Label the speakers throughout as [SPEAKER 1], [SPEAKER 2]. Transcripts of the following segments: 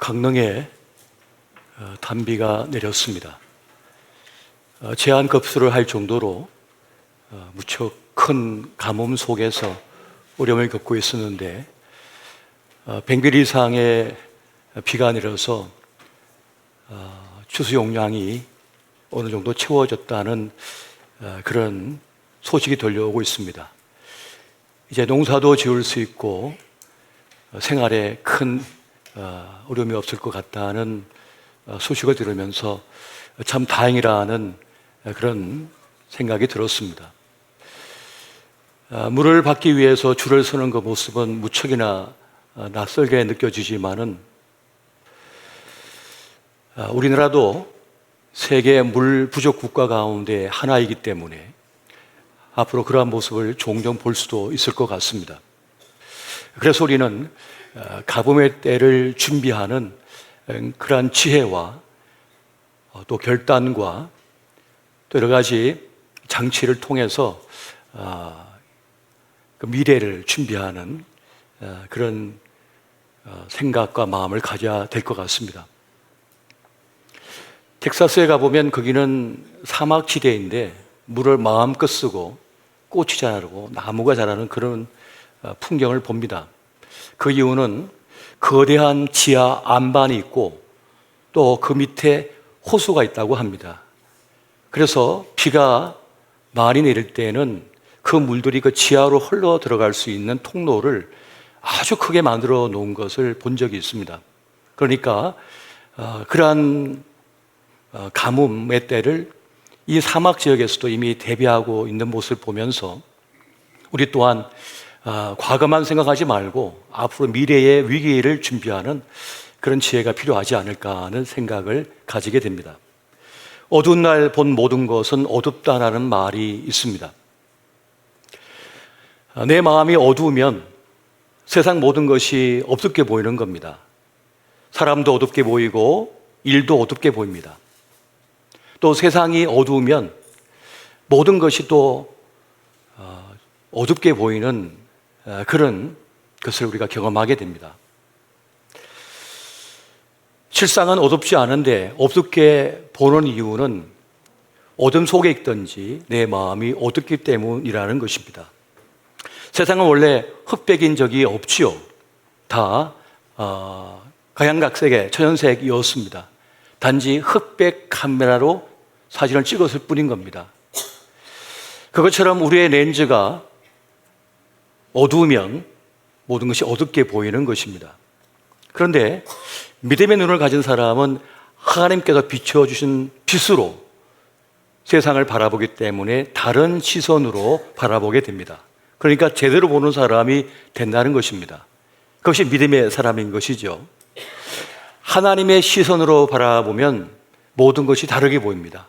[SPEAKER 1] 강릉에 단비가 내렸습니다. 제한급수를 할 정도로 무척 큰 가뭄 속에서 어려움을 겪고 있었는데 100mm 이상의 비가 내려서 추수 용량이 어느 정도 채워졌다는 그런 소식이 들려오고 있습니다. 이제 농사도 지을 수 있고 생활에 큰 어려움이 없을 것 같다는 소식을 들으면서 참 다행이라는 그런 생각이 들었습니다. 물을 받기 위해서 줄을 서는 그 모습은 무척이나 낯설게 느껴지지만은 우리나라도 세계 물 부족 국가 가운데 하나이기 때문에 앞으로 그러한 모습을 종종 볼 수도 있을 것 같습니다. 그래서 우리는 가뭄의 때를 준비하는 그러한 지혜와 또 결단과 또 여러 가지 장치를 통해서 그 미래를 준비하는 그런 생각과 마음을 가져야 될 것 같습니다. 텍사스에 가보면 거기는 사막지대인데 물을 마음껏 쓰고 꽃이 자라고 나무가 자라는 그런 풍경을 봅니다. 그 이유는 거대한 지하 안반이 있고 또 그 밑에 호수가 있다고 합니다. 그래서 비가 많이 내릴 때에는 그 물들이 그 지하로 흘러 들어갈 수 있는 통로를 아주 크게 만들어 놓은 것을 본 적이 있습니다. 그러니까 그러한 가뭄의 때를 이 사막 지역에서도 이미 대비하고 있는 모습을 보면서 우리 또한 과거만 생각하지 말고 앞으로 미래의 위기를 준비하는 그런 지혜가 필요하지 않을까 하는 생각을 가지게 됩니다. 어두운 날 본 모든 것은 어둡다라는 말이 있습니다. 내 마음이 어두우면 세상 모든 것이 어둡게 보이는 겁니다. 사람도 어둡게 보이고 일도 어둡게 보입니다. 또 세상이 어두우면 모든 것이 또 어둡게 보이는 그런 것을 우리가 경험하게 됩니다. 실상은 어둡지 않은데 어둡게 보는 이유는 어둠 속에 있든지 내 마음이 어둡기 때문이라는 것입니다. 세상은 원래 흑백인 적이 없지요. 다 각양각색의 천연색이었습니다. 단지 흑백 카메라로 사진을 찍었을 뿐인 겁니다. 그것처럼 우리의 렌즈가 어두우면 모든 것이 어둡게 보이는 것입니다. 그런데 믿음의 눈을 가진 사람은 하나님께서 비춰주신 빛으로 세상을 바라보기 때문에 다른 시선으로 바라보게 됩니다. 그러니까 제대로 보는 사람이 된다는 것입니다. 그것이 믿음의 사람인 것이죠. 하나님의 시선으로 바라보면 모든 것이 다르게 보입니다.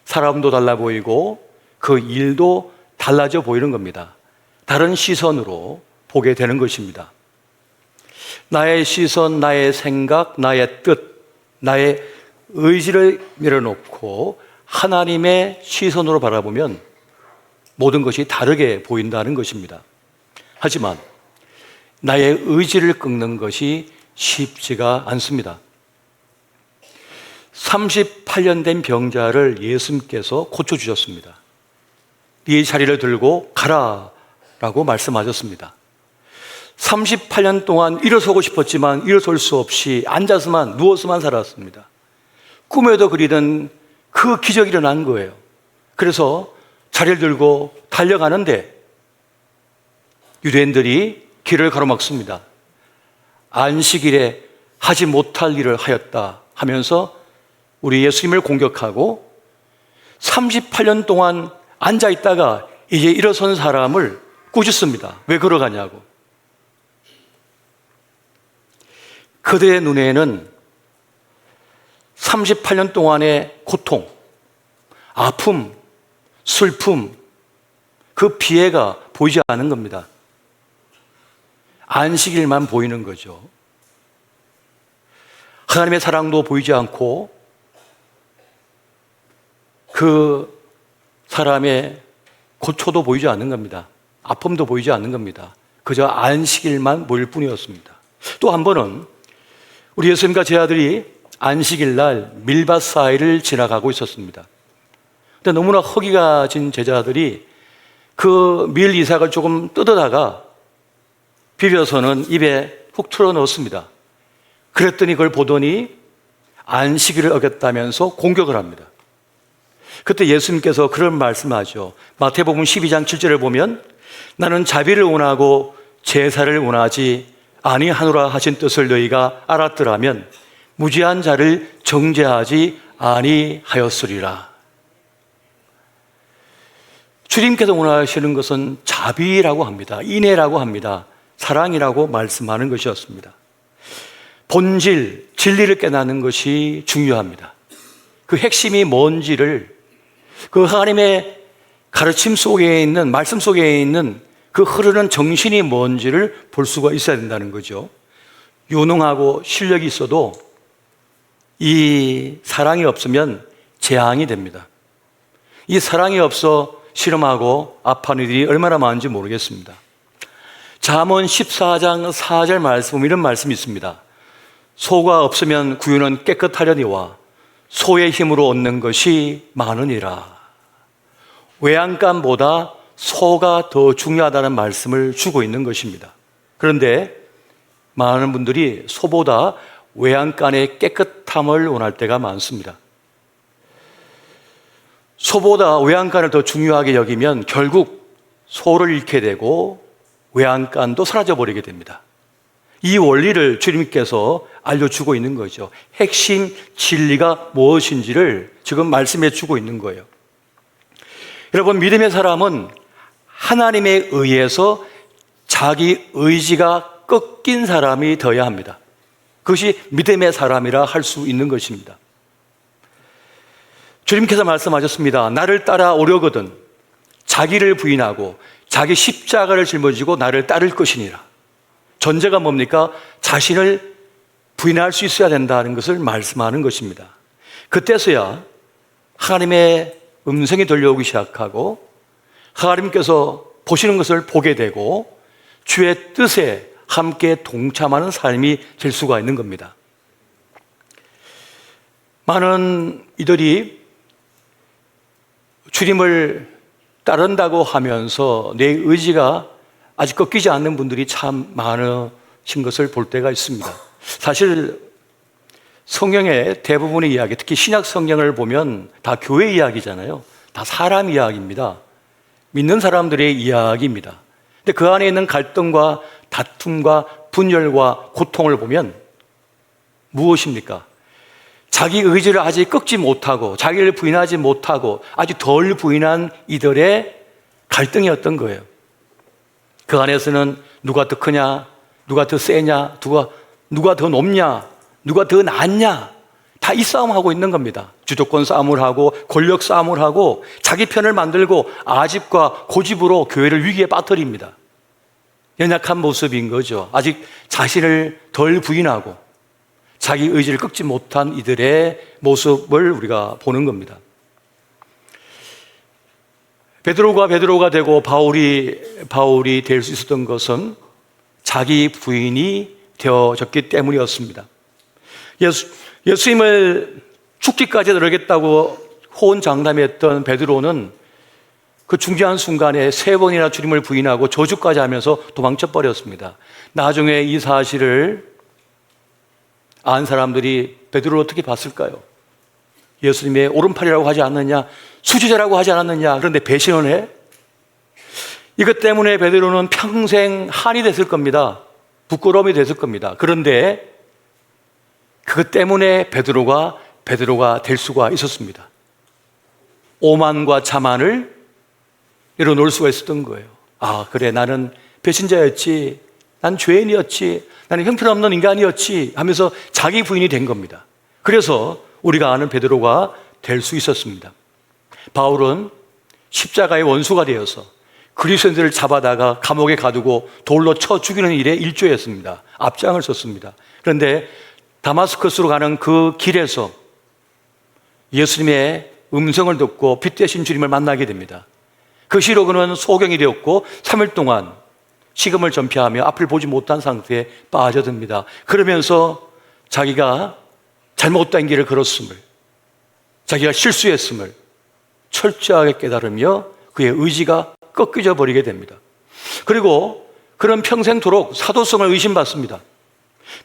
[SPEAKER 1] 사람도 달라 보이고 그 일도 달라져 보이는 겁니다. 다른 시선으로 보게 되는 것입니다. 나의 시선, 나의 생각, 나의 뜻, 나의 의지를 내려놓고 하나님의 시선으로 바라보면 모든 것이 다르게 보인다는 것입니다. 하지만 나의 의지를 꺾는 것이 쉽지가 않습니다. 38년 된 병자를 예수님께서 고쳐주셨습니다. 네 자리를 들고 가라라고 말씀하셨습니다. 38년 동안 일어서고 싶었지만 일어설 수 없이 앉아서만 누워서만 살았습니다. 꿈에도 그리던 그 기적이 일어난 거예요. 그래서 자리를 들고 달려가는데 유대인들이 길을 가로막습니다. 안식일에 하지 못할 일을 하였다 하면서 우리 예수님을 공격하고 38년 동안 앉아있다가 이제 일어선 사람을 꾸짖습니다. 왜 걸어가냐고. 그들의 눈에는 38년 동안의 고통, 아픔, 슬픔, 그 피해가 보이지 않은 겁니다. 안식일만 보이는 거죠. 하나님의 사랑도 보이지 않고 그 사람의 고초도 보이지 않는 겁니다. 아픔도 보이지 않는 겁니다. 그저 안식일만 보일 뿐이었습니다. 또 한 번은 우리 예수님과 제 아들이 안식일 날 밀밭 사이를 지나가고 있었습니다. 근데 너무나 허기가 진 제자들이 그 밀 이삭을 조금 뜯어다가 비벼서는 입에 훅 틀어 넣었습니다. 그랬더니 그걸 보더니 안식일을 어겼다면서 공격을 합니다. 그때 예수님께서 그런 말씀하죠. 마태복음 12장 7절을 보면 나는 자비를 원하고 제사를 원하지 아니하노라 하신 뜻을 너희가 알았더라면 무지한 자를 정죄하지 아니하였으리라. 주님께서 원하시는 것은 자비라고 합니다. 인애라고 합니다. 사랑이라고 말씀하는 것이었습니다. 본질, 진리를 깨닫는 것이 중요합니다. 그 핵심이 뭔지를 그 하나님의 가르침 속에 있는, 말씀 속에 있는 그 흐르는 정신이 뭔지를 볼 수가 있어야 된다는 거죠. 유능하고 실력이 있어도 이 사랑이 없으면 재앙이 됩니다. 이 사랑이 없어 실험하고 아파하는 일이 얼마나 많은지 모르겠습니다. 잠언 14장 4절 말씀, 이런 말씀이 있습니다. 소가 없으면 구유는 깨끗하려니와 소의 힘으로 얻는 것이 많으니라. 외양간보다 소가 더 중요하다는 말씀을 주고 있는 것입니다. 그런데 많은 분들이 소보다 외양간의 깨끗함을 원할 때가 많습니다. 소보다 외양간을 더 중요하게 여기면 결국 소를 잃게 되고 외양간도 사라져 버리게 됩니다. 이 원리를 주님께서 알려주고 있는 거죠. 핵심 진리가 무엇인지를 지금 말씀해 주고 있는 거예요. 여러분, 믿음의 사람은 하나님에 의해서 자기 의지가 꺾인 사람이 되어야 합니다. 그것이 믿음의 사람이라 할 수 있는 것입니다. 주님께서 말씀하셨습니다. 나를 따라오려거든 자기를 부인하고 자기 십자가를 짊어지고 나를 따를 것이니라. 전제가 뭡니까? 자신을 부인할 수 있어야 된다는 것을 말씀하는 것입니다. 그때서야 하나님의 음성이 들려오기 시작하고 하나님께서 보시는 것을 보게 되고 주의 뜻에 함께 동참하는 삶이 될 수가 있는 겁니다. 많은 이들이 주님을 따른다고 하면서 내 의지가 아직 꺾이지 않는 분들이 참 많으신 것을 볼 때가 있습니다. 사실 성경의 대부분의 이야기, 특히 신약 성경을 보면 다 교회 이야기잖아요. 다 사람 이야기입니다. 믿는 사람들의 이야기입니다. 근데 그 안에 있는 갈등과 다툼과 분열과 고통을 보면 무엇입니까? 자기 의지를 아직 꺾지 못하고 자기를 부인하지 못하고 아주 덜 부인한 이들의 갈등이었던 거예요. 그 안에서는 누가 더 크냐, 누가 더 세냐, 누가 더 높냐, 누가 더 낫냐, 다 이 싸움하고 있는 겁니다. 주도권 싸움을 하고 권력 싸움을 하고 자기 편을 만들고 아집과 고집으로 교회를 위기에 빠뜨립니다. 연약한 모습인 거죠. 아직 자신을 덜 부인하고 자기 의지를 꺾지 못한 이들의 모습을 우리가 보는 겁니다. 베드로가 되고 바울이 될 수 있었던 것은 자기 부인이 되어졌기 때문이었습니다. 예수님을 죽기까지 이르겠다고 호언장담했던 베드로는 그 중요한 순간에 3번이나 주님을 부인하고 저주까지 하면서 도망쳐 버렸습니다. 나중에 이 사실을 안 사람들이 베드로를 어떻게 봤을까요? 예수님의 오른팔이라고 하지 않느냐, 수지자라고 하지 않았느냐, 그런데 배신을 해? 이것 때문에 베드로는 평생 한이 됐을 겁니다. 부끄러움이 됐을 겁니다. 그런데 그것 때문에 베드로가 될 수가 있었습니다. 오만과 자만을 내려놓을 수가 있었던 거예요. 아, 그래, 나는 배신자였지, 난 죄인이었지, 나는 형편없는 인간이었지 하면서 자기 부인이 된 겁니다. 그래서 우리가 아는 베드로가 될 수 있었습니다. 바울은 십자가의 원수가 되어서 그리스도인들을 잡아다가 감옥에 가두고 돌로 쳐 죽이는 일에 일조했습니다. 앞장을 섰습니다. 그런데 다마스커스로 가는 그 길에서 예수님의 음성을 듣고 빛 대신 주님을 만나게 됩니다. 그 시로 그는 소경이 되었고 3일 동안 식음을 전폐하며 앞을 보지 못한 상태에 빠져듭니다. 그러면서 자기가 잘못된 길을 걸었음을, 자기가 실수했음을 철저하게 깨달으며 그의 의지가 꺾여져 버리게 됩니다. 그리고 그는 평생토록 사도성을 의심받습니다.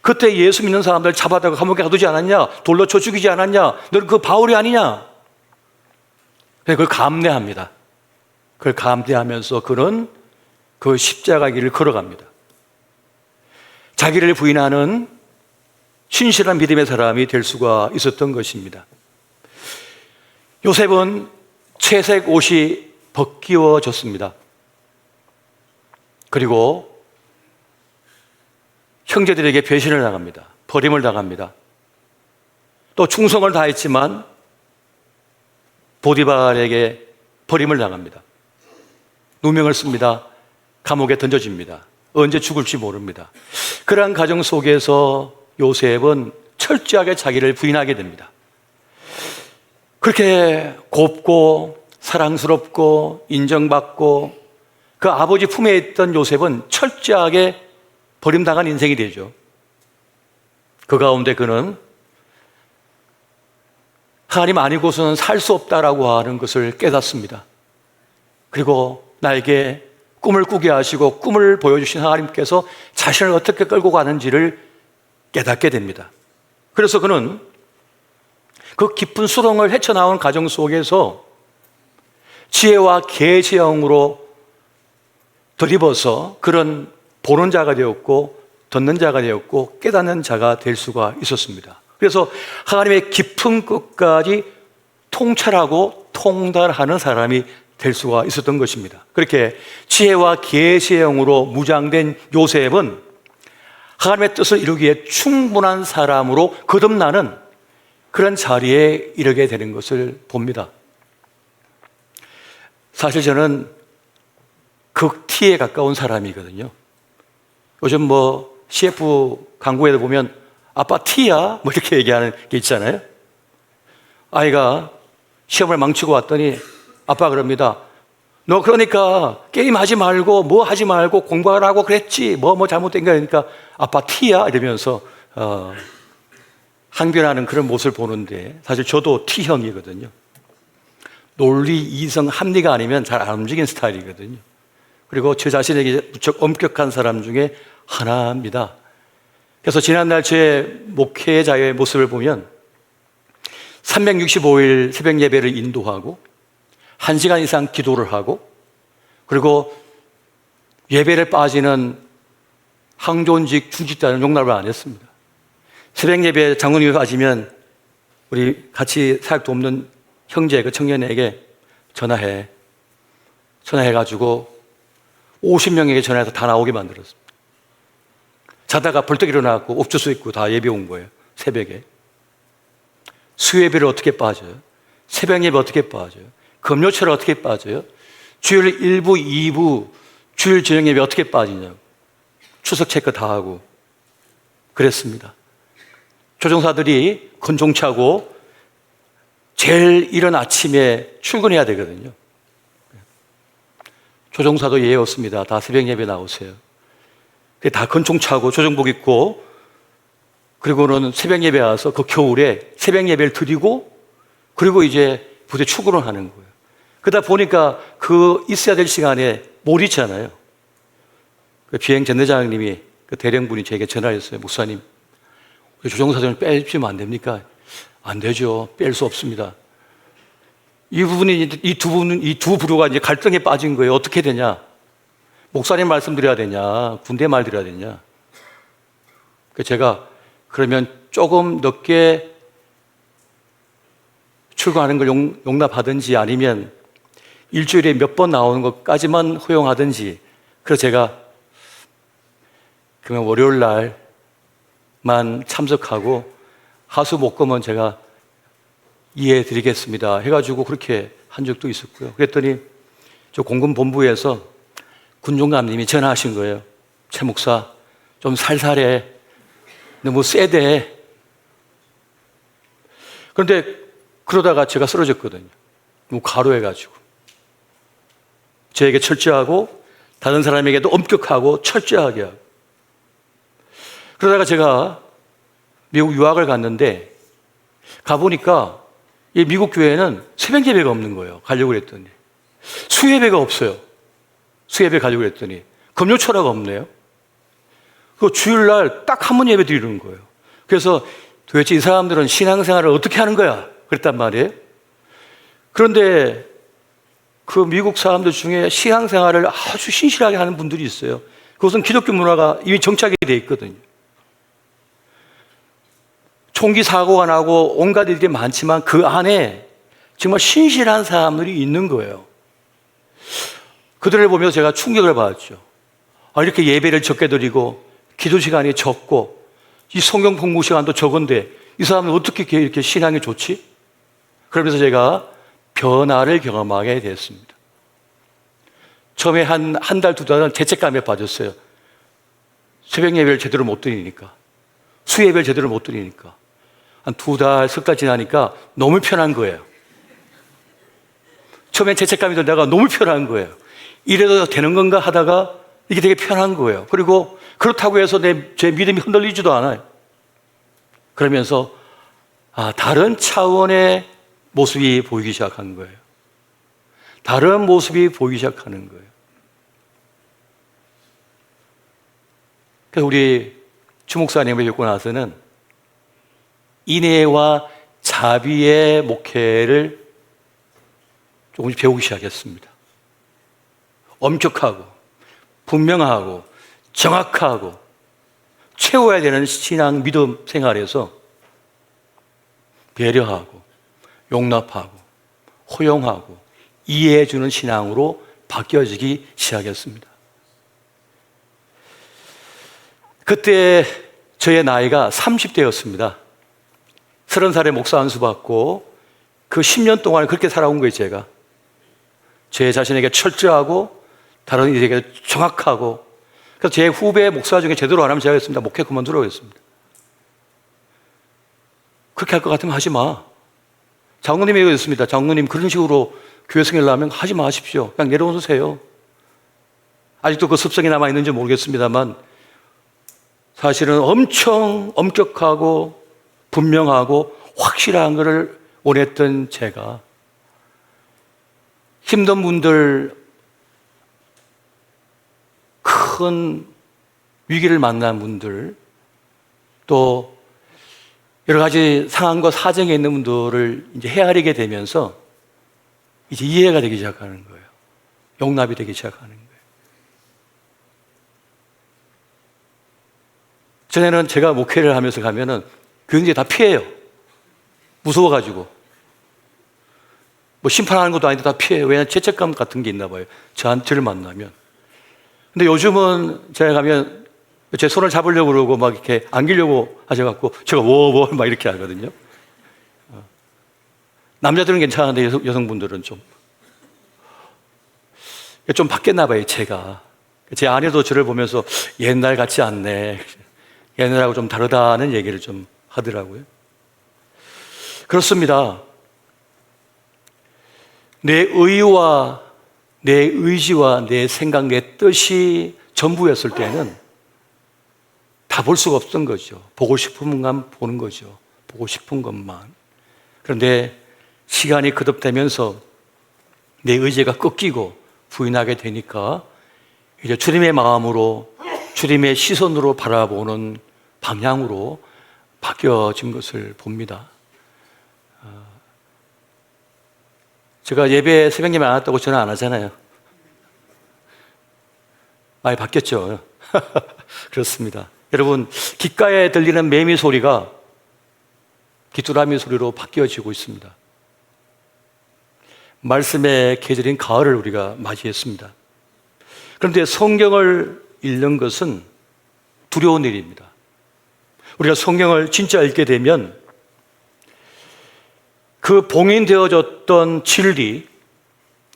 [SPEAKER 1] 그때 예수 믿는 사람들 잡아다가 감옥에 가두지 않았냐? 돌로 쳐 죽이지 않았냐? 너는 그 바울이 아니냐? 그걸 감내합니다. 그걸 감내하면서 그는 그 십자가 길을 걸어갑니다. 자기를 부인하는 신실한 믿음의 사람이 될 수가 있었던 것입니다. 요셉은 채색 옷이 벗기워졌습니다. 그리고 형제들에게 배신을 당합니다. 버림을 당합니다. 또 충성을 다했지만 보디발에게 버림을 당합니다. 누명을 씁니다. 감옥에 던져집니다. 언제 죽을지 모릅니다. 그러한 가정 속에서 요셉은 철저하게 자기를 부인하게 됩니다. 그렇게 곱고 사랑스럽고 인정받고 그 아버지 품에 있던 요셉은 철저하게 버림당한 인생이 되죠. 그 가운데 그는 하나님 아니고서는 살 수 없다라고 하는 것을 깨닫습니다. 그리고 나에게 꿈을 꾸게 하시고 꿈을 보여주신 하나님께서 자신을 어떻게 끌고 가는지를 깨닫게 됩니다. 그래서 그는 그 깊은 수렁을 헤쳐나온 가정 속에서 지혜와 계시의 영으로 덧입어서 그런 보는 자가 되었고 듣는 자가 되었고 깨닫는 자가 될 수가 있었습니다. 그래서 하나님의 깊은 끝까지 통찰하고 통달하는 사람이 될 수가 있었던 것입니다. 그렇게 지혜와 계시의 영으로 무장된 요셉은 하나님의 뜻을 이루기에 충분한 사람으로 거듭나는 그런 자리에 이르게 되는 것을 봅니다. 사실 저는 극티에 가까운 사람이거든요. 요즘 CF 광고에도 보면 아빠 T야? 이렇게 얘기하는 게 있잖아요. 아이가 시험을 망치고 왔더니 아빠 그럽니다. 너 그러니까 게임하지 말고 하지 말고 공부하라고 그랬지. 잘못된 거 그러니까 아빠 T야? 이러면서 항변하는 그런 모습을 보는데 사실 저도 T형이거든요. 논리, 이성, 합리가 아니면 잘 안 움직이는 스타일이거든요. 그리고 저 자신에게 무척 엄격한 사람 중에 하나입니다. 그래서 지난날 제 목회자의 모습을 보면 365일 새벽 예배를 인도하고 1시간 이상 기도를 하고 그리고 예배를 빠지는 항존직 중직자는 용납을 안 했습니다. 새벽 예배 장로님이 빠지면 우리 같이 사역 돕는 형제 그 청년에게 전화해가지고 50명에게 전화해서 다 나오게 만들었습니다. 자다가 벌떡 일어나고 옵주수 입고 다 예배 온 거예요. 새벽에. 수예배를 어떻게 빠져요? 새벽 예배 어떻게 빠져요? 금요철 어떻게 빠져요? 주일 1부, 2부, 주일 저녁 예배 어떻게 빠지냐고. 추석 체크 다 하고 그랬습니다. 조종사들이 건종차고 제일 이른 아침에 출근해야 되거든요. 조종사도 예의 없습니다. 다 새벽 예배 나오세요. 다 건총차고 조정복 입고 그리고는 새벽 예배 와서 그 겨울에 새벽 예배를 드리고 그리고 이제 부대 출근을 하는 거예요. 그러다 보니까 그 있어야 될 시간에 못 있잖아요. 그 비행 전대장님이 그 대령분이 저에게 전화했어요. 목사님, 조종사 좀 빼주시면 안 됩니까? 안 되죠. 뺄 수 없습니다. 이 두 부류가 이제 갈등에 빠진 거예요. 어떻게 되냐? 목사님 말씀드려야 되냐? 군대 말 드려야 되냐? 제가 그러면 조금 늦게 출근하는 걸 용납하든지 아니면 일주일에 몇 번 나오는 것까지만 허용하든지 그래서 제가 그러면 월요일 날만 참석하고 하수목금은 제가 이해해 드리겠습니다 해가지고 그렇게 한 적도 있었고요. 그랬더니 저 공군본부에서 군종감님이 전화하신 거예요. 최 목사 좀 살살해. 너무 세대. 그런데 그러다가 제가 쓰러졌거든요. 너무 과로해가지고. 저에게 철저하고 다른 사람에게도 엄격하고 철저하게 하고. 그러다가 제가 미국 유학을 갔는데 가보니까 이 미국 교회는 새벽 예배가 없는 거예요. 가려고 그랬더니. 수예배가 없어요. 수예배 가려고 그랬더니. 금요철화가 없네요. 그 주일날 딱 한 번 예배 드리는 거예요. 그래서 도대체 이 사람들은 신앙생활을 어떻게 하는 거야? 그랬단 말이에요. 그런데 그 미국 사람들 중에 신앙생활을 아주 신실하게 하는 분들이 있어요. 그것은 기독교 문화가 이미 정착이 되어 있거든요. 총기 사고가 나고 온갖 일들이 많지만 그 안에 정말 신실한 사람들이 있는 거예요. 그들을 보면서 제가 충격을 받았죠. 이렇게 예배를 적게 드리고 기도 시간이 적고 이 성경 공부 시간도 적은데 이 사람은 어떻게 이렇게 신앙이 좋지? 그러면서 제가 변화를 경험하게 됐습니다. 처음에 한 달, 두 달은 죄책감에 빠졌어요. 새벽 예배를 제대로 못 드리니까. 수예배를 제대로 못 드리니까. 한 두 달, 석 달 지나니까 너무 편한 거예요. 처음엔 죄책감이 들다가 너무 편한 거예요. 이래도 되는 건가 하다가 이게 되게 편한 거예요. 그리고 그렇다고 해서 제 믿음이 흔들리지도 않아요. 그러면서 다른 차원의 모습이 보이기 시작한 거예요. 다른 모습이 보이기 시작하는 거예요. 그래서 우리 주목사님을 뵙고 나서는 인애와 자비의 목회를 조금씩 배우기 시작했습니다. 엄격하고 분명하고 정확하고 채워야 되는 신앙 믿음 생활에서 배려하고 용납하고 호용하고 이해해주는 신앙으로 바뀌어지기 시작했습니다. 그때 저의 나이가 30대였습니다. 30살에 목사 안수 받고 그 10년 동안 그렇게 살아온 거예요, 제가. 제 자신에게 철저하고 다른 이에게 정확하고. 그래서 제 후배 목사 중에 제대로 안 하면 제가 했습니다. 목회 그만두라고 했습니다. 그렇게 할 것 같으면 하지 마. 장로님이 그랬습니다. 장로님 그런 식으로 교회 생활을 하면 하지 마십시오. 그냥 내려오세요. 아직도 그 습성이 남아있는지 모르겠습니다만 사실은 엄청 엄격하고 분명하고 확실한 것을 원했던 제가 힘든 분들, 큰 위기를 만난 분들, 또 여러 가지 상황과 사정에 있는 분들을 이제 헤아리게 되면서 이제 이해가 되기 시작하는 거예요. 용납이 되기 시작하는 거예요. 전에는 제가 목회를 하면서 가면은 굉장히 다 피해요. 무서워가지고. 뭐 심판하는 것도 아닌데 다 피해요. 왜냐하면 죄책감 같은 게 있나 봐요. 저를 만나면. 근데 요즘은 제가 가면 제 손을 잡으려고 그러고 막 이렇게 안기려고 하셔갖고 제가 워워 막 이렇게 하거든요. 남자들은 괜찮은데 여성분들은 좀 바뀌었나 봐요, 제가. 제 아내도 저를 보면서 옛날 같지 않네. 옛날하고 좀 다르다는 얘기를 좀 하더라고요. 그렇습니다. 내 의와 내 의지와 내 생각, 내 뜻이 전부였을 때는 다 볼 수가 없던 거죠. 보고 싶은 것만 보는 거죠. 보고 싶은 것만. 그런데 시간이 거듭되면서 내 의지가 꺾이고 부인하게 되니까 이제 주님의 마음으로, 주님의 시선으로 바라보는 방향으로 바뀌어진 것을 봅니다. 제가 예배 새벽 예배 안 왔다고 전화 안 하잖아요. 많이 바뀌었죠. 그렇습니다. 여러분, 귓가에 들리는 매미 소리가 귀뚜라미 소리로 바뀌어지고 있습니다. 말씀의 계절인 가을을 우리가 맞이했습니다. 그런데 성경을 읽는 것은 두려운 일입니다. 우리가 성경을 진짜 읽게 되면 그 봉인되어졌던 진리,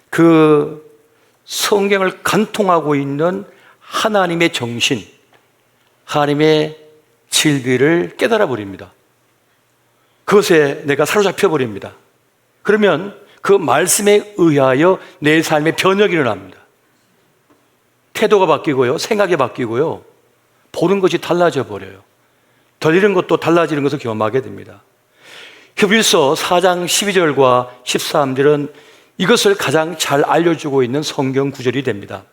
[SPEAKER 1] 그 성경을 간통하고 있는 하나님의 정신, 하나님의 진리를 깨달아 버립니다. 그것에 내가 사로잡혀 버립니다. 그러면 그 말씀에 의하여 내 삶의 변혁이 일어납니다. 태도가 바뀌고요, 생각이 바뀌고요, 보는 것이 달라져 버려요. 덜 잃은 것도 달라지는 것을 경험하게 됩니다. 히브리서 4장 12절과 13절은 이것을 가장 잘 알려주고 있는 성경 구절이 됩니다.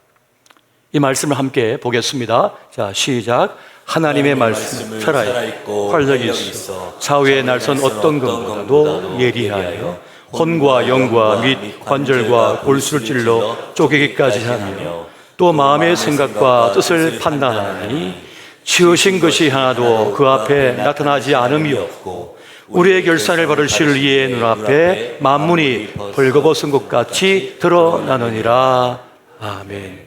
[SPEAKER 1] 이 말씀을 함께 보겠습니다. 자, 시작. 하나님의 말씀은 살아있고 활력이 있어 좌우의 날선 어떤 것보다도 예리하여 혼과 영과 및 관절과 골수를 찔러 쪼개기까지 하며 또 마음의 생각과 뜻을 판단하니 지으신 것이 하나도 그 앞에 나타나지 않음이 없고 우리의 결산을 받으실 이의 눈앞에 만문이 벌거벗은 것 같이 드러나느니라. 아멘.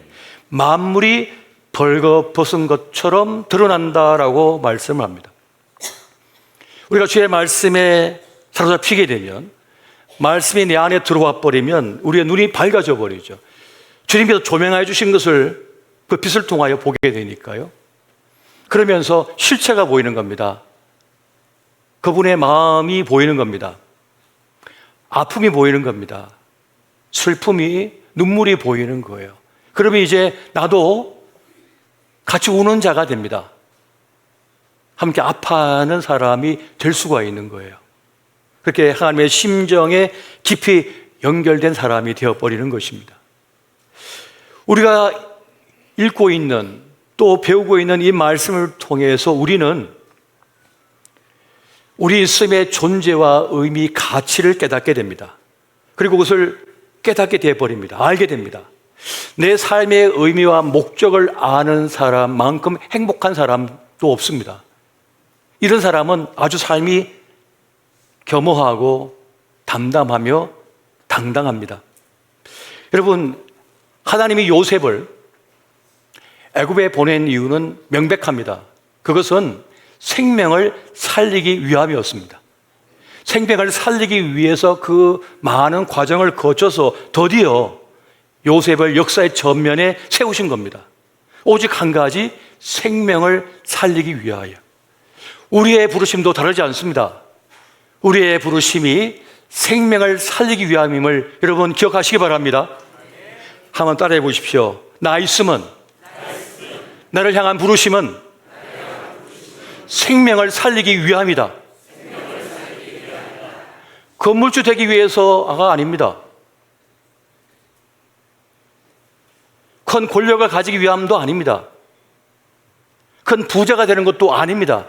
[SPEAKER 1] 만물이 벌거벗은 것처럼 드러난다라고 말씀을 합니다. 우리가 주의 말씀에 사로잡히게 되면, 말씀이 내 안에 들어와 버리면 우리의 눈이 밝아져 버리죠. 주님께서 조명하여 주신 것을 그 빛을 통하여 보게 되니까요. 그러면서 실체가 보이는 겁니다. 그분의 마음이 보이는 겁니다. 아픔이 보이는 겁니다. 슬픔이, 눈물이 보이는 거예요. 그러면 이제 나도 같이 우는 자가 됩니다. 함께 아파하는 사람이 될 수가 있는 거예요. 그렇게 하나님의 심정에 깊이 연결된 사람이 되어버리는 것입니다. 우리가 읽고 있는, 또 배우고 있는 이 말씀을 통해서 우리는 우리 삶의 존재와 의미, 가치를 깨닫게 됩니다. 그리고 그것을 깨닫게 되어버립니다. 알게 됩니다. 내 삶의 의미와 목적을 아는 사람만큼 행복한 사람도 없습니다. 이런 사람은 아주 삶이 겸허하고 담담하며 당당합니다. 여러분, 하나님이 요셉을 애굽에 보낸 이유는 명백합니다. 그것은 생명을 살리기 위함이었습니다. 생명을 살리기 위해서 그 많은 과정을 거쳐서 드디어 요셉을 역사의 전면에 세우신 겁니다. 오직 한 가지, 생명을 살리기 위하여. 우리의 부르심도 다르지 않습니다. 우리의 부르심이 생명을 살리기 위함임을 여러분 기억하시기 바랍니다. 한번 따라해 보십시오. 나 있음은, 나를 향한 부르심은 생명을 살리기 위함이다. 건물주 되기 위해서가 아닙니다. 큰 권력을 가지기 위함도 아닙니다. 큰 부자가 되는 것도 아닙니다.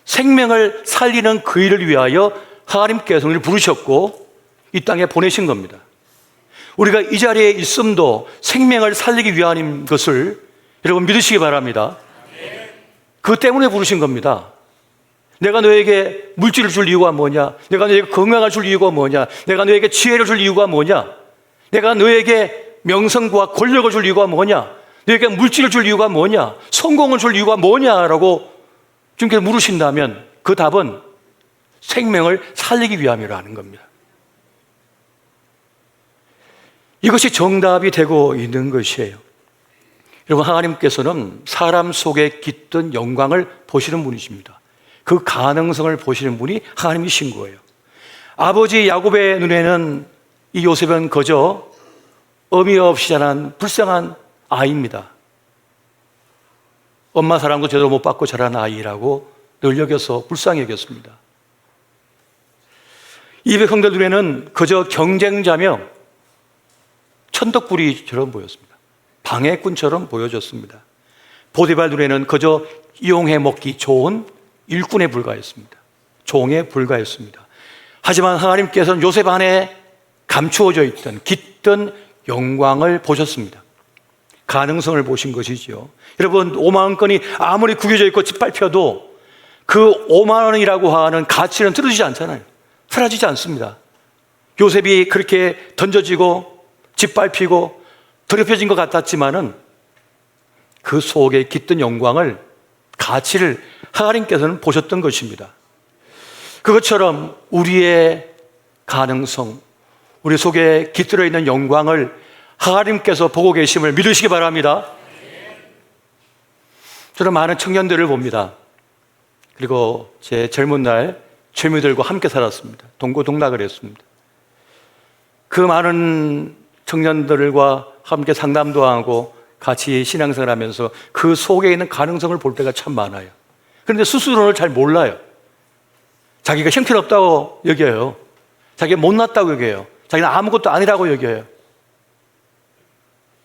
[SPEAKER 1] 생명을 살리는 그 일을 위하여 하나님께서 우리를 부르셨고 이 땅에 보내신 겁니다. 우리가 이 자리에 있음도 생명을 살리기 위한 것을 여러분 믿으시기 바랍니다. 그 때문에 부르신 겁니다. 내가 너에게 물질을 줄 이유가 뭐냐? 내가 너에게 건강을 줄 이유가 뭐냐? 내가 너에게 지혜를 줄 이유가 뭐냐? 내가 너에게 명성과 권력을 줄 이유가 뭐냐? 너에게 물질을 줄 이유가 뭐냐? 성공을 줄 이유가 뭐냐라고 주님께서 물으신다면 그 답은 생명을 살리기 위함이라는 겁니다. 이것이 정답이 되고 있는 것이에요. 여러분, 하나님께서는 사람 속에 깃든 영광을 보시는 분이십니다. 그 가능성을 보시는 분이 하나님이신 거예요. 아버지 야곱의 눈에는 이 요셉은 그저 의미 없이 자란 불쌍한 아이입니다. 엄마 사랑도 제대로 못 받고 자란 아이라고 늘 여겨서 불쌍히 여겼습니다. 이 백성들 눈에는 그저 경쟁자며 천덕꾸리처럼 보였습니다. 방해꾼처럼 보여졌습니다. 보디발 눈에는 그저 이용해 먹기 좋은 일꾼에 불과했습니다. 종에 불과했습니다. 하지만 하나님께서는 요셉 안에 감추어져 있던 깃든 영광을 보셨습니다. 가능성을 보신 것이지요. 여러분, 5만 원권이 아무리 구겨져 있고 짓밟혀도 그 5만 원이라고 하는 가치는 떨어지지 않잖아요. 사라지지 않습니다. 요셉이 그렇게 던져지고 짓밟히고 더럽혀진 것 같았지만은 그 속에 깃든 영광을, 가치를 하나님께서는 보셨던 것입니다. 그것처럼 우리의 가능성, 우리 속에 깃들어 있는 영광을 하나님께서 보고 계심을 믿으시기 바랍니다. 저는 많은 청년들을 봅니다. 그리고 제 젊은 날 젊은이들과 함께 살았습니다. 동고동락을 했습니다. 그 많은 청년들과 함께 상담도 하고 같이 신앙생활 하면서 그 속에 있는 가능성을 볼 때가 참 많아요. 그런데 스스로를 잘 몰라요. 자기가 형편없다고 여겨요. 자기가 못났다고 여겨요. 자기는 아무것도 아니라고 여겨요.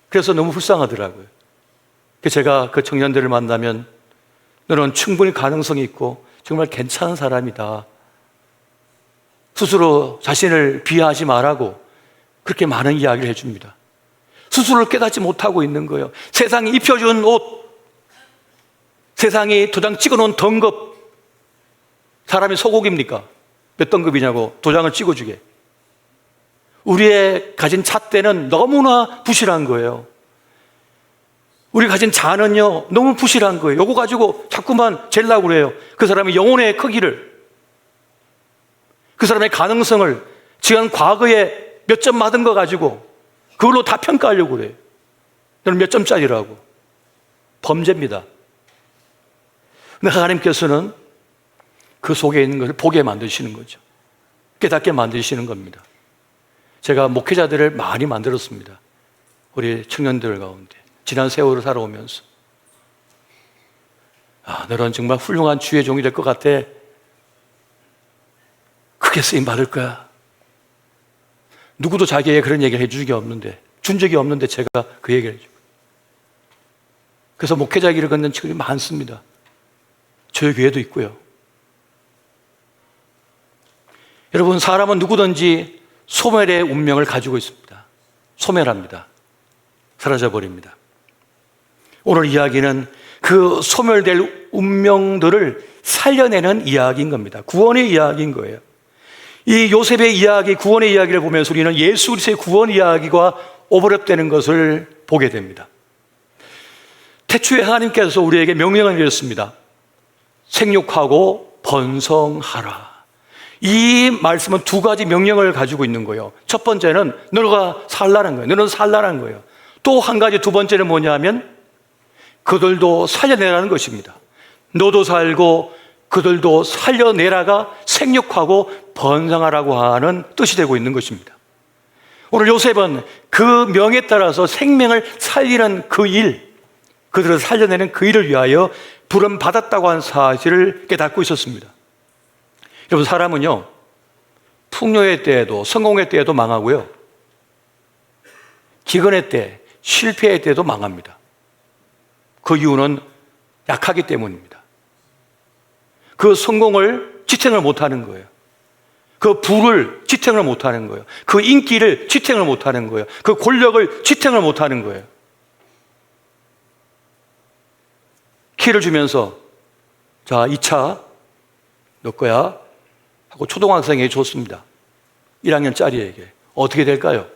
[SPEAKER 1] 그래서 너무 불쌍하더라고요. 그래서 제가 그 청년들을 만나면 너는 충분히 가능성이 있고 정말 괜찮은 사람이다. 스스로 자신을 비하하지 말라고 그렇게 많은 이야기를 해줍니다. 스스로를 깨닫지 못하고 있는 거예요. 세상이 입혀준 옷, 세상이 도장 찍어놓은 등급, 사람이 소고기입니까? 몇 등급이냐고 도장을 찍어주게. 우리의 가진 잣대는 너무나 부실한 거예요. 우리 가진 자는요 너무 부실한 거예요. 요거 가지고 자꾸만 재려고 그래요. 그 사람의 영혼의 크기를, 그 사람의 가능성을 지금 과거에 몇 점 맞은 거 가지고 그걸로 다 평가하려고 그래요. 너는 몇 점짜리라고. 범죄입니다. 근데 하나님께서는 그 속에 있는 것을 보게 만드시는 거죠. 깨닫게 만드시는 겁니다. 제가 목회자들을 많이 만들었습니다. 우리 청년들 가운데 지난 세월을 살아오면서 너는 정말 훌륭한 주의 종이 될 것 같아. 크게 쓰임 받을 거야. 누구도 자기에게 그런 얘기를 해준 적이 없는데, 준 적이 없는데 제가 그 얘기를 해주고. 그래서 목회자 길을 걷는 친구들이 많습니다. 저희 교회도 있고요. 여러분, 사람은 누구든지 소멸의 운명을 가지고 있습니다. 소멸합니다. 사라져버립니다. 오늘 이야기는 그 소멸될 운명들을 살려내는 이야기인 겁니다. 구원의 이야기인 거예요. 이 요셉의 이야기, 구원의 이야기를 보면서 우리는 예수 그리스도의 구원 이야기가 오버랩되는 것을 보게 됩니다. 태초에 하나님께서 우리에게 명령을 내렸습니다. 생육하고 번성하라. 이 말씀은 두 가지 명령을 가지고 있는 거예요. 첫 번째는 너가 살라는 거예요. 너는 살라는 거예요. 또 한 가지, 두 번째는 뭐냐면 그들도 살려내라는 것입니다. 너도 살고 그들도 살려내라가 생육하고 번성하라고 하는 뜻이 되고 있는 것입니다. 오늘 요셉은 그 명에 따라서 생명을 살리는 그 일, 그들을 살려내는 그 일을 위하여 부름 받았다고 하는 사실을 깨닫고 있었습니다. 여러분, 사람은요 풍요의 때에도, 성공의 때에도 망하고요, 기근의 때, 실패의 때에도 망합니다. 그 이유는 약하기 때문입니다. 그 성공을 지탱을 못하는 거예요. 그 부를 지탱을 못하는 거예요. 그 인기를 지탱을 못하는 거예요. 그 권력을 지탱을 못하는 거예요. 키를 주면서 자, 2차 너 거야 하고 초등학생에게 줬습니다. 1학년짜리에게. 어떻게 될까요?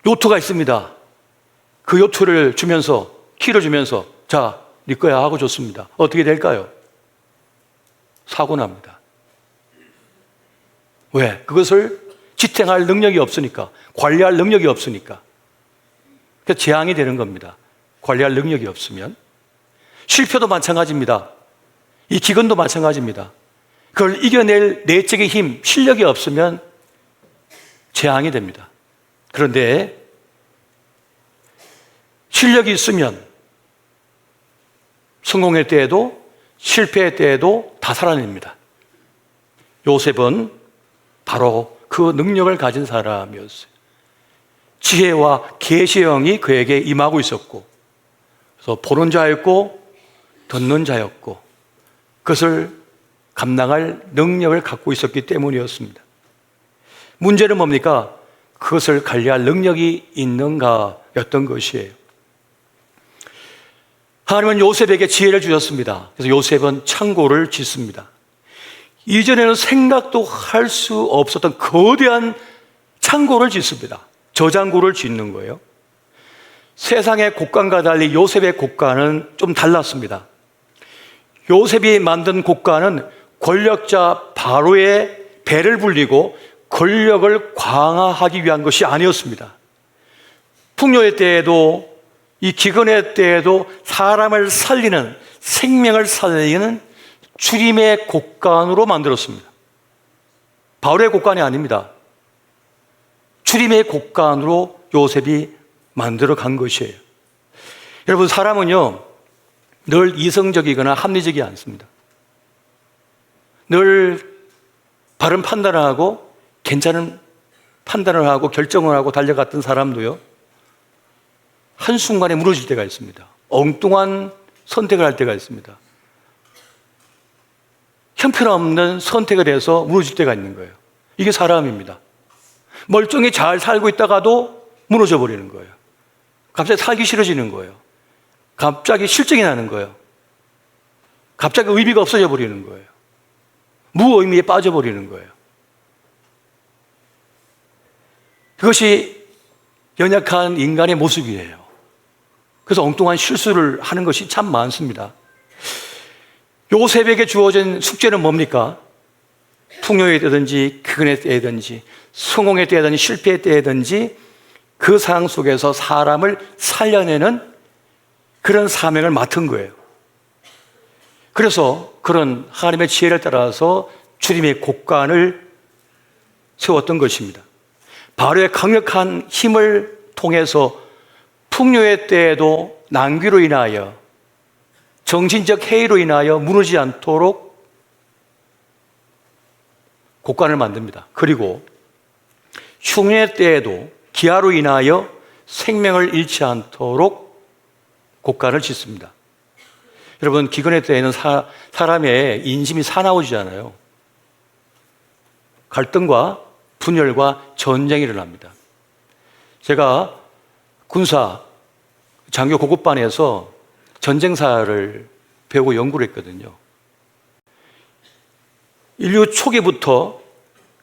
[SPEAKER 1] 요트가 있습니다. 그 요트를 주면서, 키를 주면서 자, 네 거야 하고 줬습니다. 어떻게 될까요? 사고 납니다. 왜? 그것을 지탱할 능력이 없으니까, 관리할 능력이 없으니까. 그래서 재앙이 되는 겁니다. 관리할 능력이 없으면. 실패도 마찬가지입니다. 이 기근도 마찬가지입니다. 그걸 이겨낼 내적인 힘, 실력이 없으면 재앙이 됩니다. 그런데 실력이 있으면 성공의 때에도 실패의 때에도 다 살아냅니다. 요셉은 바로 그 능력을 가진 사람이었어요. 지혜와 계시의 영이 그에게 임하고 있었고, 그래서 보는 자였고 듣는 자였고 그것을 감당할 능력을 갖고 있었기 때문이었습니다. 문제는 뭡니까? 그것을 관리할 능력이 있는가였던 것이에요. 하나님은 요셉에게 지혜를 주셨습니다. 그래서 요셉은 창고를 짓습니다. 이전에는 생각도 할 수 없었던 거대한 창고를 짓습니다. 저장고를 짓는 거예요. 세상의 곳간과 달리 요셉의 곳간은 좀 달랐습니다. 요셉이 만든 곳간은 권력자 바로의 배를 불리고 권력을 강화하기 위한 것이 아니었습니다. 풍요의 때에도, 이 기근의 때에도 사람을 살리는, 생명을 살리는 주림의 곳간으로 만들었습니다. 바울의 곳간이 아닙니다. 주님의 곡간으로 요셉이 만들어 간 것이에요. 여러분, 사람은요, 늘 이성적이거나 합리적이지 않습니다. 늘 바른 판단을 하고 괜찮은 판단을 하고 결정을 하고 달려갔던 사람도요, 한순간에 무너질 때가 있습니다. 엉뚱한 선택을 할 때가 있습니다. 형편없는 선택을 해서 무너질 때가 있는 거예요. 이게 사람입니다. 멀쩡히 잘 살고 있다가도 무너져 버리는 거예요. 갑자기 살기 싫어지는 거예요. 갑자기 실증이 나는 거예요. 갑자기 의미가 없어져 버리는 거예요. 무의미에 빠져버리는 거예요. 그것이 연약한 인간의 모습이에요. 그래서 엉뚱한 실수를 하는 것이 참 많습니다. 요셉에게 주어진 숙제는 뭡니까? 풍요의 때든지 기근의 때든지 성공의 때든지 실패의 때든지 그 상황 속에서 사람을 살려내는 그런 사명을 맡은 거예요. 그래서 그런 하나님의 지혜를 따라서 주님의 곡간을 세웠던 것입니다. 바로의 강력한 힘을 통해서 풍요의 때에도 난귀로 인하여 정신적 해이로 인하여 무너지지 않도록 곡간을 만듭니다. 그리고 흉년의 때에도 기아로 인하여 생명을 잃지 않도록 곡간을 짓습니다. 여러분, 기근의 때에는 사람의 인심이 사나워지잖아요. 갈등과 분열과 전쟁이 일어납니다. 제가 군사 장교 고급반에서 전쟁사를 배우고 연구를 했거든요. 인류 초기부터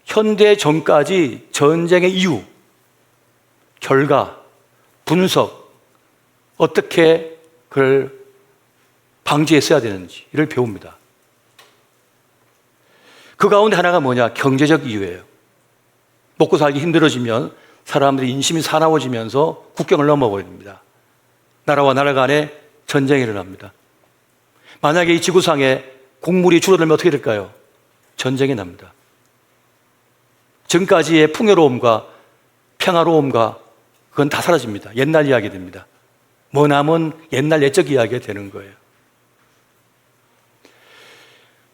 [SPEAKER 1] 현대 전까지 전쟁의 이유, 결과, 분석, 어떻게 그걸 방지했어야 되는지를 배웁니다. 그 가운데 하나가 뭐냐? 경제적 이유예요. 먹고 살기 힘들어지면 사람들이 인심이 사나워지면서 국경을 넘어버립니다. 나라와 나라 간에 전쟁이 일어납니다. 만약에 이 지구상에 곡물이 줄어들면 어떻게 될까요? 전쟁이 납니다. 지금까지의 풍요로움과 평화로움과 그건 다 사라집니다. 옛날 이야기 됩니다. 머나먼 옛날 옛적 이야기가 되는 거예요.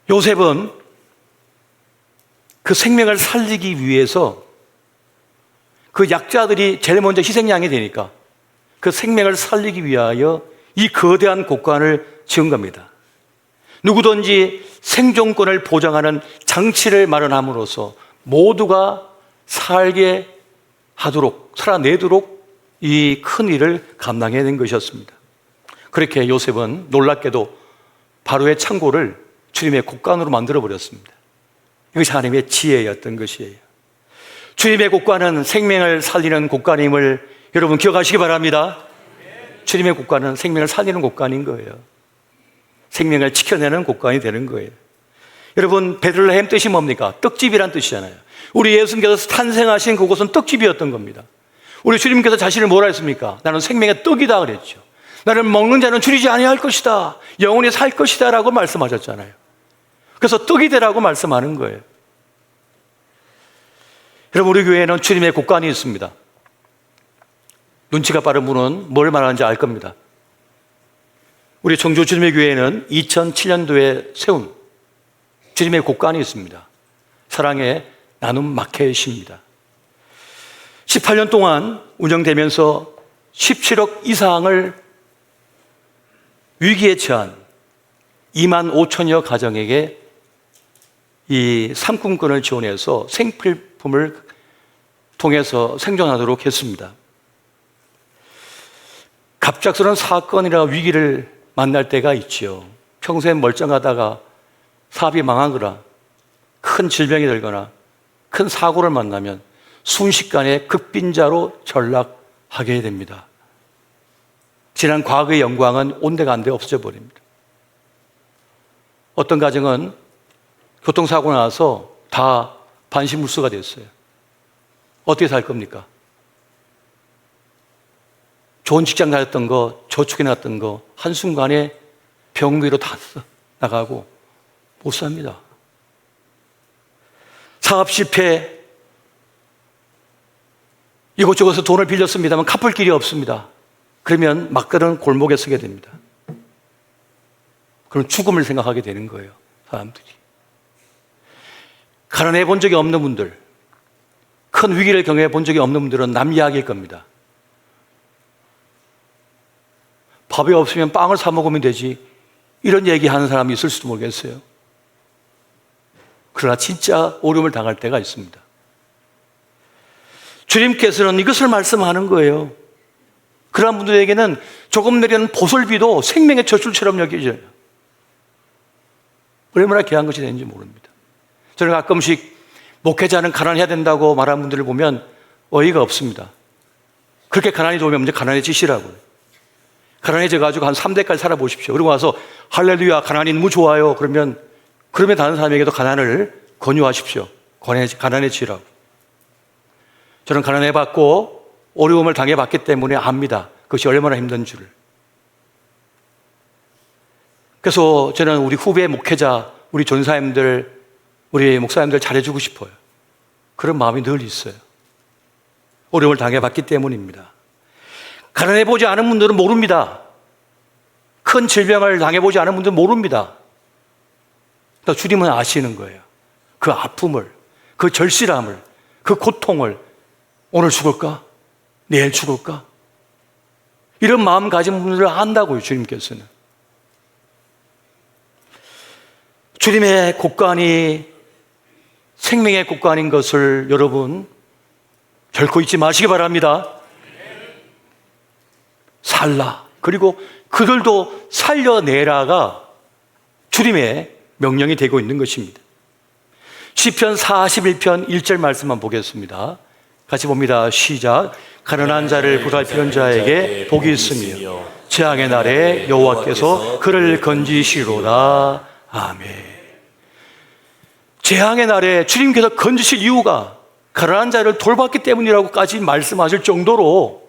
[SPEAKER 1] 요셉은 그 생명을 살리기 위해서 그 약자들이 제일 먼저 희생양이 되니까 그 생명을 살리기 위하여 이 거대한 곡간을 지은 겁니다. 누구든지 생존권을 보장하는 장치를 마련함으로써 모두가 살게 하도록, 살아내도록 이 큰 일을 감당해낸 것이었습니다. 그렇게 요셉은 놀랍게도 바로의 창고를 주님의 곡간으로 만들어버렸습니다. 이것이 하나님의 지혜였던 것이에요. 주님의 곡간은 생명을 살리는 곡간임을 여러분 기억하시기 바랍니다. 주님의 곡간은 생명을 살리는 곡간인 거예요. 생명을 지켜내는 곡간이 되는 거예요. 여러분, 베들레헴 뜻이 뭡니까? 떡집이란 뜻이잖아요. 우리 예수님께서 탄생하신 그곳은 떡집이었던 겁니다. 우리 주님께서 자신을 뭐라 했습니까? 나는 생명의 떡이다 그랬죠. 나를 먹는 자는 줄이지 아니할 것이다, 영원히 살 것이다 라고 말씀하셨잖아요. 그래서 떡이 되라고 말씀하는 거예요. 여러분, 우리 교회에는 주님의 곡간이 있습니다. 눈치가 빠른 분은 뭘 말하는지 알 겁니다. 우리 청주 주님의 교회에는 2007년도에 세운 주님의 곡간이 있습니다. 사랑의 나눔 마켓입니다. 18년 동안 운영되면서 17억 이상을 위기에 처한 2만 5천여 가정에게 이 상품권을 지원해서 생필품을 통해서 생존하도록 했습니다. 갑작스러운 사건이나 위기를 만날 때가 있죠. 평소에 멀쩡하다가 사업이 망하거나 큰 질병이 들거나 큰 사고를 만나면 순식간에 극빈자로 전락하게 됩니다. 지난 과거의 영광은 온데간데 없어져 버립니다. 어떤 가정은 교통사고 나서 다 반신불수가 됐어요. 어떻게 살 겁니까? 좋은 직장 다녔던 거, 저축해 놨던 거 한순간에 병비로 다 나가고 못 삽니다. 사업 실패, 이곳저곳에서 돈을 빌렸습니다만 갚을 길이 없습니다. 그러면 막다른 골목에 서게 됩니다. 그럼 죽음을 생각하게 되는 거예요, 사람들이. 가난해 본 적이 없는 분들, 큰 위기를 경험해 본 적이 없는 분들은 남 이야기일 겁니다. 밥이 없으면 빵을 사 먹으면 되지, 이런 얘기하는 사람이 있을 수도 모르겠어요. 그러나 진짜 어려움을 당할 때가 있습니다. 주님께서는 이것을 말씀하는 거예요. 그러한 분들에게는 조금 내리는 보슬비도 생명의 젖줄처럼 여겨져요. 얼마나 귀한 것이 되는지 모릅니다. 저는 가끔씩 목회자는 가난해야 된다고 말하는 분들을 보면 어이가 없습니다. 그렇게 가난이 좋으면 먼저 가난해지시라고요. 가난해져가지고 한 3대까지 살아보십시오. 그리고 와서 할렐루야, 가난이 너무 좋아요. 그러면 다른 사람에게도 가난을 권유하십시오. 가난해지라고. 저는 가난해봤고 어려움을 당해봤기 때문에 압니다. 그것이 얼마나 힘든 줄을. 그래서 저는 우리 후배 목회자, 우리 전사님들, 우리 목사님들 잘해주고 싶어요. 그런 마음이 늘 있어요. 어려움을 당해봤기 때문입니다. 가난해보지 않은 분들은 모릅니다. 큰 질병을 당해보지 않은 분들은 모릅니다. 그러니까 주님은 아시는 거예요. 그 아픔을, 그 절실함을, 그 고통을. 오늘 죽을까? 내일 죽을까? 이런 마음 가진 분들을 안다고요, 주님께서는. 주님의 곳간이 생명의 곳간인 것을 여러분 결코 잊지 마시기 바랍니다. 살라, 그리고 그들도 살려내라가 주님의 명령이 되고 있는 것입니다. 시편 41편 1절 말씀만 보겠습니다. 같이 봅니다. 시작. 가난한 자를 보살피는 자에게 복이 있으며 재앙의 날에 여호와께서 그를 건지시로다. 아멘. 재앙의 날에 주님께서 건지실 이유가 가난한 자를 돌봤기 때문이라고까지 말씀하실 정도로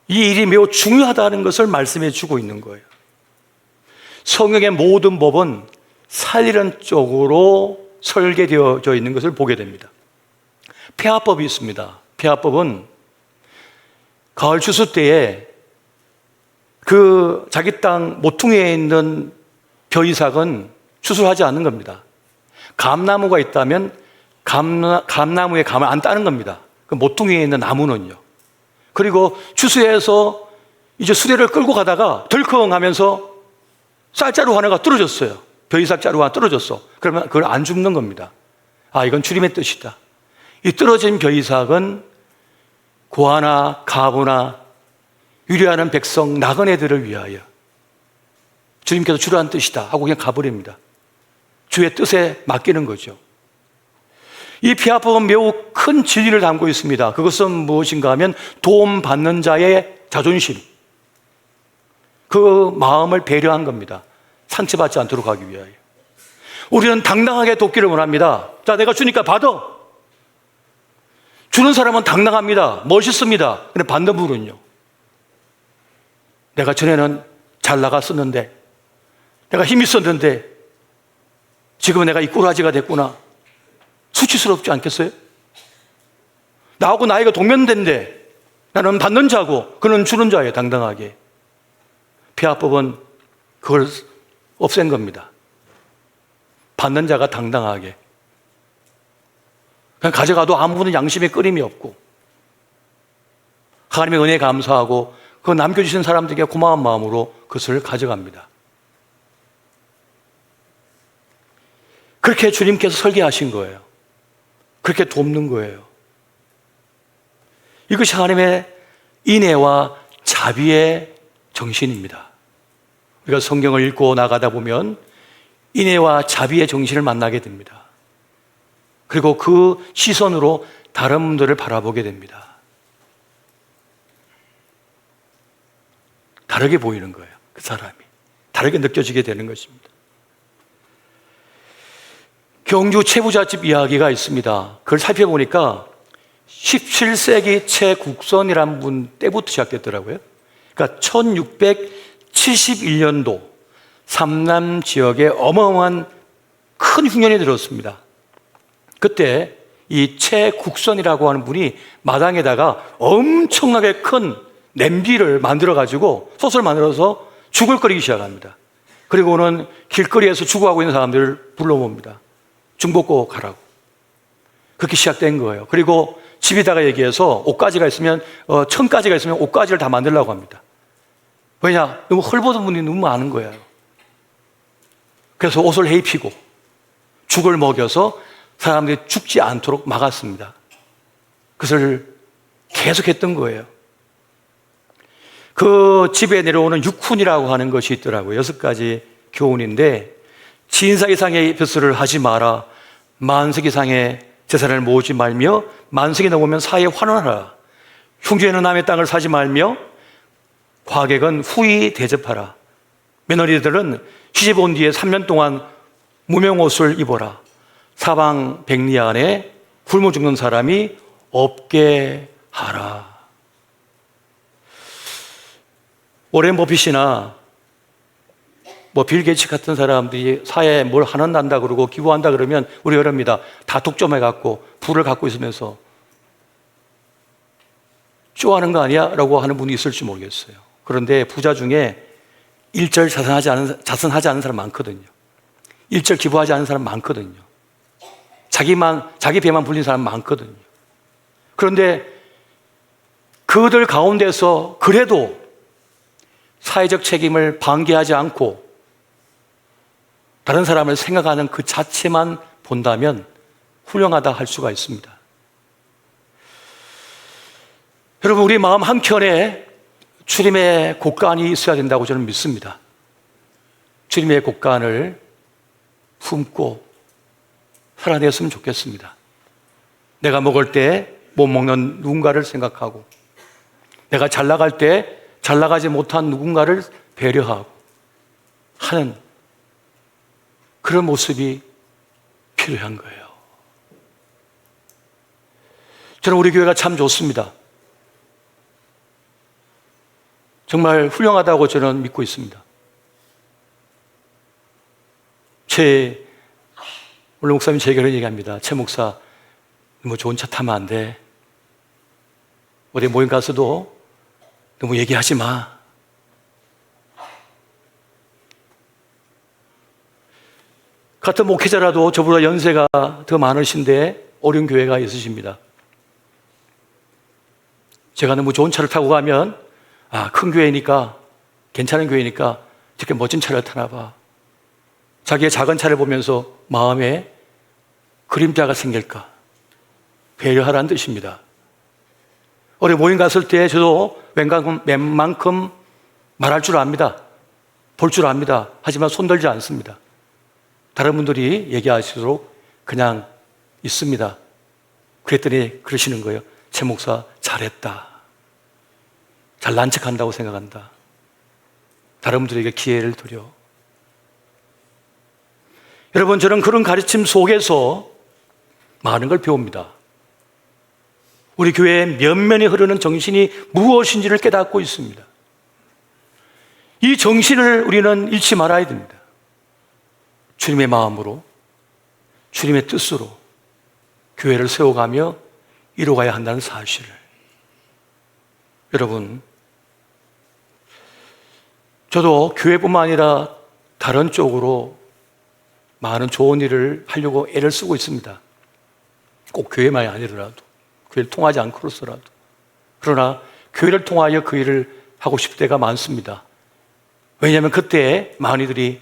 [SPEAKER 1] 이 일이 매우 중요하다는 것을 말씀해 주고 있는 거예요. 성경의 모든 법은 살리는 쪽으로 설계되어져 있는 것을 보게 됩니다. 폐하법이 있습니다. 폐하법은 가을 추수 때에 그 자기 땅 모퉁이에 있는 벼이삭은 추수하지 않는 겁니다. 감나무가 있다면 감나무에 감을 안 따는 겁니다. 그 모퉁이에 있는 나무는요. 그리고 추수해서 이제 수레를 끌고 가다가 덜컹 하면서 쌀자루 하나가 떨어졌어요. 벼이삭 자루가 하나 떨어졌어. 그러면 그걸 안 줍는 겁니다. 아, 이건 주님의 뜻이다. 이 떨어진 벼이삭은 고아나 가부나 유리하는 백성 나그네들을 위하여 주님께서 주라는 뜻이다 하고 그냥 가버립니다. 주의 뜻에 맡기는 거죠. 이 피아법은 매우 큰 진리를 담고 있습니다. 그것은 무엇인가 하면 도움 받는 자의 자존심, 그 마음을 배려한 겁니다. 상처받지 않도록 하기 위하여. 우리는 당당하게 돕기를 원합니다. 자, 내가 주니까 받아. 주는 사람은 당당합니다. 멋있습니다. 근데 받는 분은요, 내가 전에는 잘 나갔었는데, 내가 힘 있었는데 지금은 내가 이 꼬라지가 됐구나. 수치스럽지 않겠어요? 나하고 나이가 동면된데 나는 받는 자고 그는 주는 자예요. 당당하게. 폐하법은 그걸 없앤 겁니다. 받는 자가 당당하게 그냥 가져가도 아무런 양심에 끄림이 없고 하나님의 은혜에 감사하고 그 남겨주신 사람들에게 고마운 마음으로 그것을 가져갑니다. 그렇게 주님께서 설계하신 거예요. 그렇게 돕는 거예요. 이것이 하나님의 인애와 자비의 정신입니다. 우리가 성경을 읽고 나가다 보면 인애와 자비의 정신을 만나게 됩니다. 그리고 그 시선으로 다른 분들을 바라보게 됩니다. 다르게 보이는 거예요. 그 사람이 다르게 느껴지게 되는 것입니다. 경주 채부잣집 이야기가 있습니다. 그걸 살펴보니까 17세기 채국선이라는 분 때부터 시작됐더라고요. 그러니까 1671년도 삼남 지역에 어마어마한 큰 흉년이 들었습니다. 그때 이 최국선이라고 하는 분이 마당에다가 엄청나게 큰 냄비를 만들어가지고 솥을 만들어서 죽을 끓이기 시작합니다. 그리고는 길거리에서 죽어가고 있는 사람들을 불러봅니다. 중복고 가라고. 그렇게 시작된 거예요. 그리고 집에다가 얘기해서 옷가지가 있으면 1000가지가 있으면 옷가지를 다 만들려고 합니다. 왜냐? 너무 헐벗은 분이 너무 많은 거예요. 그래서 옷을 해입히고 죽을 먹여서 사람들이 죽지 않도록 막았습니다. 그것을 계속했던 거예요. 그 집에 내려오는 육훈이라고 하는 것이 있더라고요. 6가지 교훈인데, 진사 이상의 벼슬을 하지 마라, 만석 이상의 재산을 모으지 말며, 만석이 넘으면 사회에 환원하라, 흉주에는 남의 땅을 사지 말며, 과객은 후히 대접하라, 며느리들은 시집 온 뒤에 3년 동안 무명옷을 입어라, 사방 백리 안에 굶어 죽는 사람이 없게 하라. 오렌 버핏이나 빌 게이츠 같은 사람들이 사회에 뭘 한다 그러고 기부한다 그러면 우리 이럽니다. 다 독점해갖고 부를 갖고 있으면서 쇼하는 거 아니야? 라고 하는 분이 있을지 모르겠어요. 그런데 부자 중에 일절 자선하지 않은 사람 많거든요. 일절 기부하지 않은 사람 많거든요. 자기 배만 불린 사람 많거든요. 그런데 그들 가운데서 그래도 사회적 책임을 방기하지 않고 다른 사람을 생각하는 그 자체만 본다면 훌륭하다 할 수가 있습니다. 여러분, 우리 마음 한켠에 주님의 곳간이 있어야 된다고 저는 믿습니다. 주님의 곳간을 품고 살아냈으면 좋겠습니다. 내가 먹을 때 못 먹는 누군가를 생각하고, 내가 잘 나갈 때 잘 나가지 못한 누군가를 배려하고 하는 그런 모습이 필요한 거예요. 저는 우리 교회가 참 좋습니다. 정말 훌륭하다고 저는 믿고 있습니다. 오늘 목사님 제게 그런 얘기합니다. 최 목사, 너무 좋은 차 타면 안 돼. 어디 모임 가서도 너무 얘기하지 마. 같은 목회자라도 저보다 연세가 더 많으신데 어려운 교회가 있으십니다. 제가 너무 좋은 차를 타고 가면 큰 교회니까, 괜찮은 교회니까 저렇게 멋진 차를 타나 봐. 자기의 작은 차를 보면서 마음에 그림자가 생길까 배려하라는 뜻입니다. 어디 모임 갔을 때 저도 웬만큼 말할 줄 압니다. 볼 줄 압니다. 하지만 손들지 않습니다. 다른 분들이 얘기하시도록 그냥 있습니다. 그랬더니 그러시는 거예요. 최 목사 잘했다. 잘난 척한다고 생각한다. 다른 분들에게 기회를 드려. 여러분, 저는 그런 가르침 속에서 많은 걸 배웁니다. 우리 교회의 면면에 흐르는 정신이 무엇인지를 깨닫고 있습니다. 이 정신을 우리는 잃지 말아야 됩니다. 주님의 마음으로, 주님의 뜻으로 교회를 세워가며 이루어가야 한다는 사실을. 여러분, 저도 교회뿐만 아니라 다른 쪽으로 많은 좋은 일을 하려고 애를 쓰고 있습니다. 꼭 교회만이 아니더라도, 교회를 통하지 않고서라도. 그러나 교회를 통하여 그 일을 하고 싶을 때가 많습니다. 왜냐하면 그때 많이들이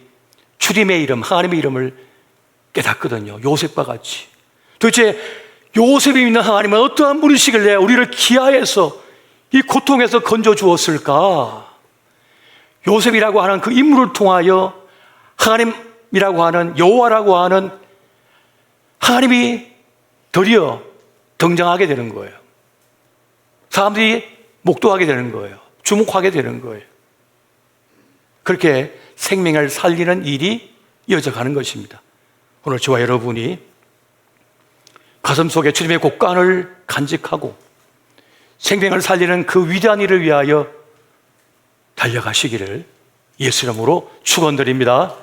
[SPEAKER 1] 주님의 이름, 하나님의 이름을 깨닫거든요. 요셉과 같이. 도대체 요셉이 믿는 하나님은 어떠한 분이시길래 우리를 기아해서 이 고통에서 건져 주었을까? 요셉이라고 하는 그 인물을 통하여 하나님이라고 하는, 여호와라고 하는 하나님이 드디어 등장하게 되는 거예요. 사람들이 목도하게 되는 거예요. 주목하게 되는 거예요. 그렇게 생명을 살리는 일이 이어져 가는 것입니다. 오늘 저와 여러분이 가슴속에 주님의 곳간을 간직하고 생명을 살리는 그 위대한 일을 위하여 달려가시기를 예수 이름으로 축원드립니다.